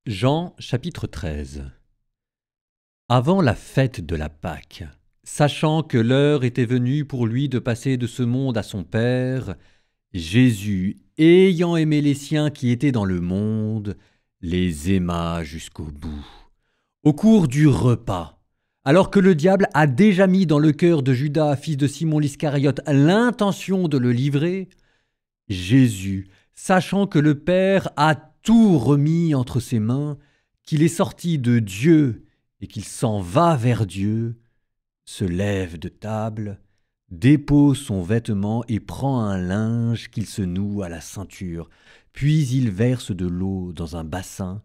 Jean chapitre 13. Avant la fête de la Pâque, sachant que l'heure était venue pour lui de passer de ce monde à son Père, Jésus, ayant aimé les siens qui étaient dans le monde, les aima jusqu'au bout. Au cours du repas, alors que le diable a déjà mis dans le cœur de Judas, fils de Simon l'Iscariote, l'intention de le livrer, Jésus, sachant que le Père a tout remis entre ses mains, qu'il est sorti de Dieu et qu'il s'en va vers Dieu, se lève de table, dépose son vêtement et prend un linge qu'il se noue à la ceinture, puis il verse de l'eau dans un bassin.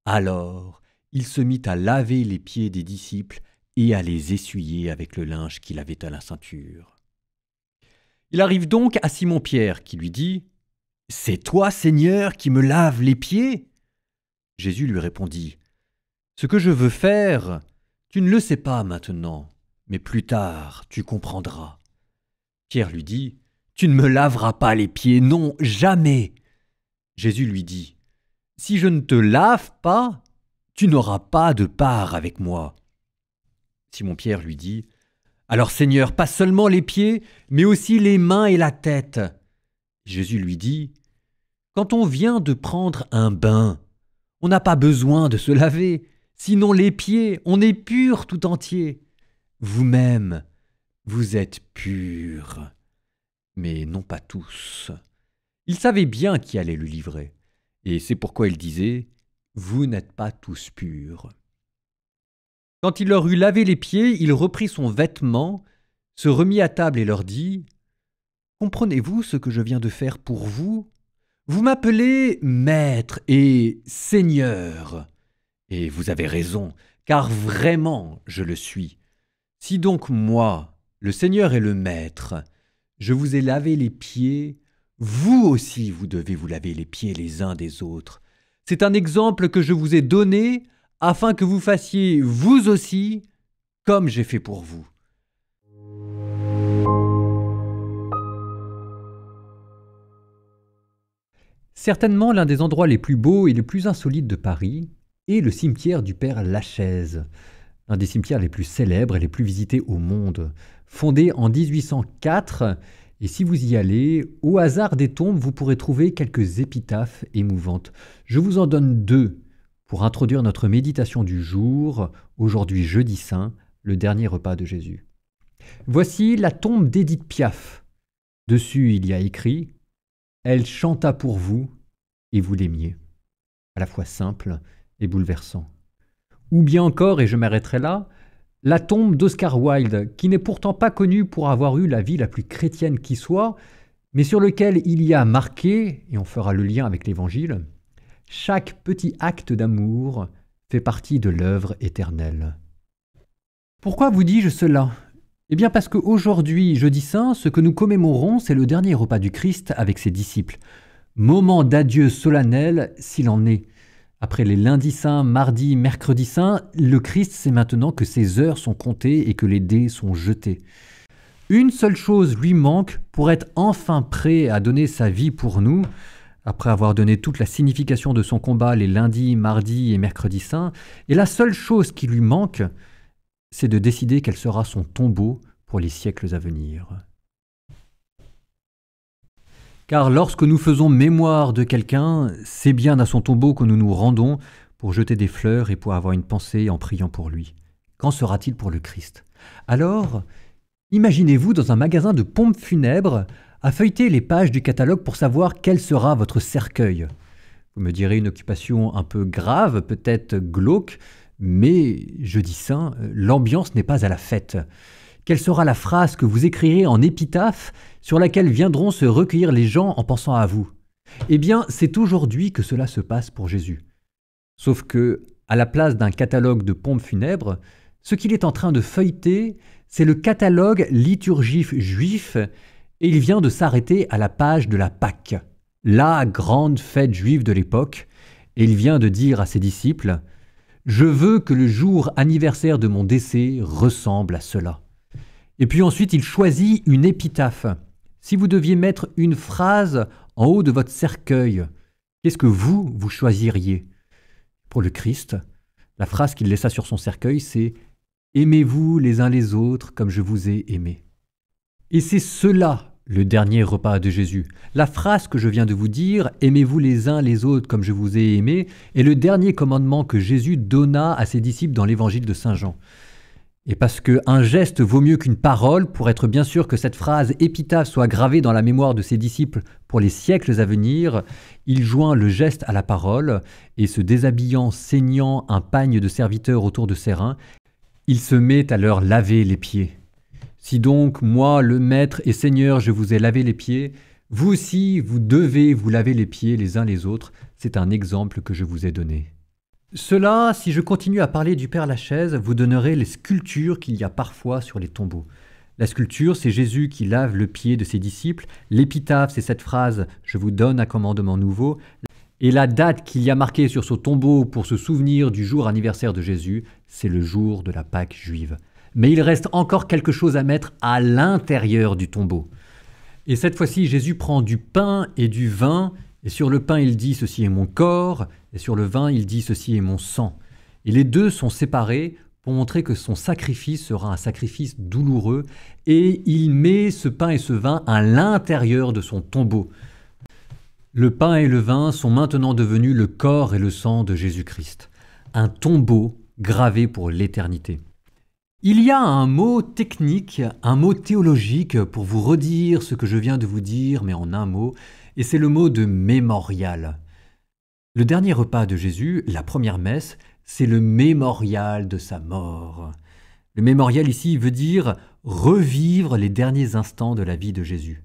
Alors il se mit à laver les pieds des disciples et à les essuyer avec le linge qu'il avait à la ceinture. Il arrive donc à Simon-Pierre qui lui dit « C'est toi, Seigneur, qui me laves les pieds ?» Jésus lui répondit « Ce que je veux faire, tu ne le sais pas maintenant, mais plus tard tu comprendras. » Pierre lui dit « Tu ne me laveras pas les pieds, non, jamais !» Jésus lui dit « Si je ne te lave pas, tu n'auras pas de part avec moi. » Simon-Pierre lui dit « Alors Seigneur, pas seulement les pieds, mais aussi les mains et la tête. » Jésus lui dit « Quand on vient de prendre un bain, on n'a pas besoin de se laver, sinon les pieds, on est pur tout entier. Vous-même, vous êtes purs, mais non pas tous. » Il savait bien qui allait le livrer, et c'est pourquoi il disait « Vous n'êtes pas tous purs. » Quand il leur eut lavé les pieds, il reprit son vêtement, se remit à table et leur dit « Comprenez-vous ce que je viens de faire pour vous ? Vous m'appelez Maître et Seigneur. Et vous avez raison, car vraiment je le suis. Si donc moi, le Seigneur et le Maître, je vous ai lavé les pieds, vous aussi vous devez vous laver les pieds les uns des autres. C'est un exemple que je vous ai donné, afin que vous fassiez vous aussi comme j'ai fait pour vous. » Certainement l'un des endroits les plus beaux et les plus insolites de Paris est le cimetière du Père Lachaise, un des cimetières les plus célèbres et les plus visités au monde. Fondé en 1804, et si vous y allez, au hasard des tombes, vous pourrez trouver quelques épitaphes émouvantes. Je vous en donne deux pour introduire notre méditation du jour, aujourd'hui jeudi saint, le dernier repas de Jésus. Voici la tombe d'Édith Piaf. Dessus, il y a écrit « Elle chanta pour vous et vous l'aimiez », à la fois simple et bouleversant. Ou bien encore, et je m'arrêterai là, la tombe d'Oscar Wilde, qui n'est pourtant pas connu pour avoir eu la vie la plus chrétienne qui soit, mais sur lequel il y a marqué, et on fera le lien avec l'Évangile, « Chaque petit acte d'amour fait partie de l'œuvre éternelle. » Pourquoi vous dis-je cela ? Eh bien parce qu'aujourd'hui, jeudi saint, ce que nous commémorons, c'est le dernier repas du Christ avec ses disciples. Moment d'adieu solennel s'il en est. Après les lundis saints, mardis, mercredis saints, le Christ sait maintenant que ses heures sont comptées et que les dés sont jetés. Une seule chose lui manque pour être enfin prêt à donner sa vie pour nous, après avoir donné toute la signification de son combat les lundis, mardis et mercredis saints, et la seule chose qui lui manque, c'est de décider quel sera son tombeau pour les siècles à venir. Car lorsque nous faisons mémoire de quelqu'un, c'est bien à son tombeau que nous nous rendons pour jeter des fleurs et pour avoir une pensée en priant pour lui. Qu'en sera-t-il pour le Christ ? Alors, imaginez-vous dans un magasin de pompes funèbres à feuilleter les pages du catalogue pour savoir quel sera votre cercueil. Vous me direz une occupation un peu grave, peut-être glauque, mais, jeudi saint, l'ambiance n'est pas à la fête. Quelle sera la phrase que vous écrirez en épitaphe sur laquelle viendront se recueillir les gens en pensant à vous ? Eh bien, c'est aujourd'hui que cela se passe pour Jésus. Sauf que, à la place d'un catalogue de pompes funèbres, ce qu'il est en train de feuilleter, c'est le catalogue liturgique juif, et il vient de s'arrêter à la page de la Pâque, la grande fête juive de l'époque, et il vient de dire à ses disciples « Je veux que le jour anniversaire de mon décès ressemble à cela. » Et puis ensuite, il choisit une épitaphe. Si vous deviez mettre une phrase en haut de votre cercueil, qu'est-ce que vous choisiriez ? pour le Christ. La phrase qu'il laissa sur son cercueil, c'est « Aimez-vous les uns les autres comme je vous ai aimés ». Et c'est cela le dernier repas de Jésus. La phrase que je viens de vous dire, « Aimez-vous les uns les autres comme je vous ai aimés », est le dernier commandement que Jésus donna à ses disciples dans l'évangile de Saint Jean. Et parce qu'un geste vaut mieux qu'une parole, pour être bien sûr que cette phrase épitaphe soit gravée dans la mémoire de ses disciples pour les siècles à venir, il joint le geste à la parole, et se déshabillant, saignant un pagne de serviteur autour de ses reins, il se met à leur laver les pieds. Si donc, moi, le Maître et Seigneur, je vous ai lavé les pieds, vous aussi, vous devez vous laver les pieds les uns les autres. C'est un exemple que je vous ai donné. Cela, si je continue à parler du Père Lachaise, vous donnerai les sculptures qu'il y a parfois sur les tombeaux. La sculpture, c'est Jésus qui lave le pied de ses disciples. L'épitaphe, c'est cette phrase « Je vous donne un commandement nouveau ». Et la date qu'il y a marquée sur ce tombeau pour se souvenir du jour anniversaire de Jésus, c'est le jour de la Pâque juive. Mais il reste encore quelque chose à mettre à l'intérieur du tombeau. Et cette fois-ci, Jésus prend du pain et du vin, et sur le pain, il dit « Ceci est mon corps », et sur le vin, il dit « Ceci est mon sang ». Et les deux sont séparés pour montrer que son sacrifice sera un sacrifice douloureux, et il met ce pain et ce vin à l'intérieur de son tombeau. Le pain et le vin sont maintenant devenus le corps et le sang de Jésus-Christ, un tombeau gravé pour l'éternité. Il y a un mot technique, un mot théologique pour vous redire ce que je viens de vous dire, mais en un mot, et c'est le mot de mémorial. Le dernier repas de Jésus, la première messe, c'est le mémorial de sa mort. Le mémorial ici veut dire revivre les derniers instants de la vie de Jésus.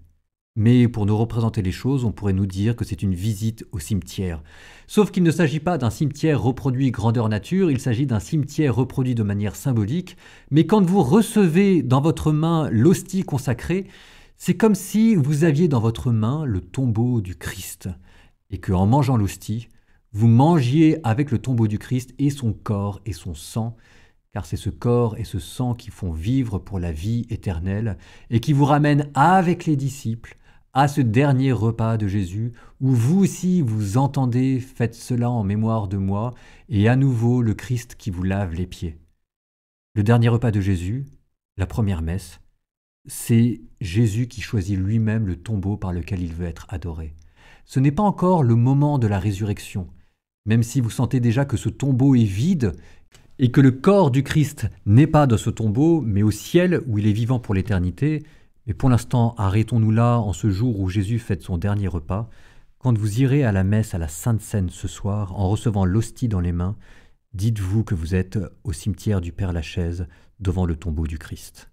Mais pour nous représenter les choses, on pourrait nous dire que c'est une visite au cimetière. Sauf qu'il ne s'agit pas d'un cimetière reproduit grandeur nature, il s'agit d'un cimetière reproduit de manière symbolique. Mais quand vous recevez dans votre main l'hostie consacrée, c'est comme si vous aviez dans votre main le tombeau du Christ. Et qu'en mangeant l'hostie, vous mangiez avec le tombeau du Christ et son corps et son sang, car c'est ce corps et ce sang qui font vivre pour la vie éternelle et qui vous ramènent avec les disciples à ce dernier repas de Jésus, où vous aussi vous entendez, faites cela en mémoire de moi, et à nouveau le Christ qui vous lave les pieds. Le dernier repas de Jésus, la première messe, c'est Jésus qui choisit lui-même le tombeau par lequel il veut être adoré. Ce n'est pas encore le moment de la résurrection, même si vous sentez déjà que ce tombeau est vide, et que le corps du Christ n'est pas dans ce tombeau, mais au ciel où il est vivant pour l'éternité. Mais pour l'instant, arrêtons-nous là en ce jour où Jésus fête son dernier repas. Quand vous irez à la messe à la Sainte Seine ce soir, en recevant l'hostie dans les mains, dites-vous que vous êtes au cimetière du Père Lachaise, devant le tombeau du Christ.